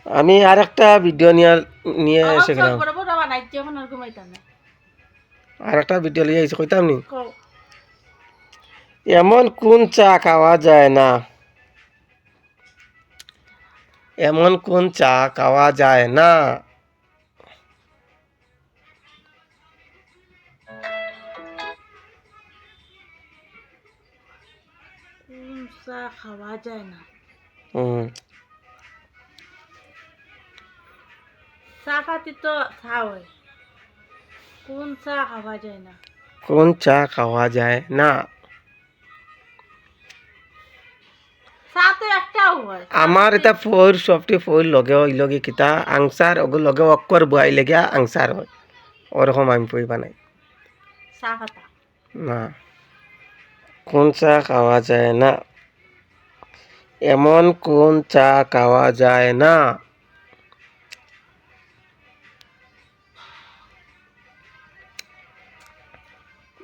আমি আর একটা ভিডিও নিয়ে আমার এসে চোখ গেলাম। বড় বড় বানাইতে এখন আর ঘুমাইতাম না। আর একটা ভিডিও নিয়ে এসে কইতাম নি, কও। এমন কোন চা খাওয়া যায় না, এমন কোন চা খাওয়া যায় না? কোন চা খাওয়া যায় না? হুম, চা পাতি তো চা হয়। কোন চা খাওয়া যায় না? কোন চা খাওয়া যায় না? চা তো একটাও হয়। চা আমার পাতি এটা ফোর সবটি ফোর লগে ওই লগে কিতা আংসার ওগুলো লগে অক্ষর বয়াই লেগে আংসার হয়, ওরকম আমি পই বানাই চা পাতা। না। কোন চা খাওয়া যায় না, এমন কোন চা খাওয়া যায় না?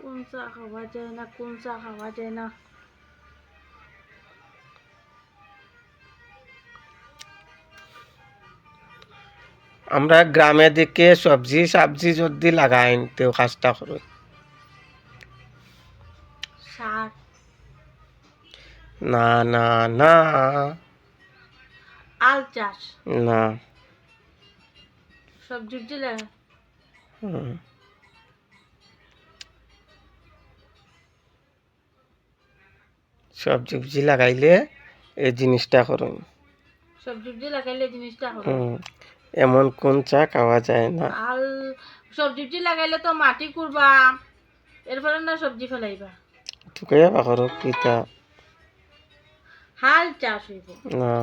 কোন চা খাওয়া যায় না? কোন চা খাওয়া যায় না? আমরা গ্রামে দিকে সবজি সাবজি যদি লাগাই তো কাজটা করো। শাক। না না না আল চাষ। না। সবজি দিলে হুম, সবজি উবজি লাগাইলে এই জিনিসটা করুন। সবজি লাগাইলে জিনিসটা হবে। হুম, এমন কোন চা খাওয়া যায় না? আল সবজি লাগাইলে তো মাটি কুড়বা, এরপরে না সবজি ফেলাইবা। তোকে বাকর কিতা হাল চাষ হইব। না।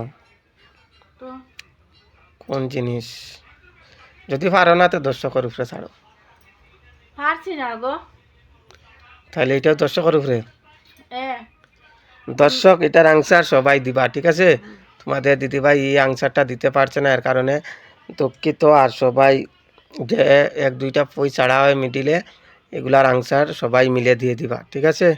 তো কোন জিনিস যদি পারো না তো দর্শকের উপরে ছাড়ো, পারছি না গো। তাহলে এটাও দর্শকের উপরে। এ দর্শক এটার আনসার সবাই দিবা, ঠিক আছে? তোমাদের দিদিভাই এই আনসারটা দিতে পারছে না, এর কারণে দুঃখিত। আর সবাই যে এক দুইটা পই ছাড়া হয় মিডিলে, এগুলার আনসার সবাই মিলে দিয়ে দিবা, ঠিক আছে?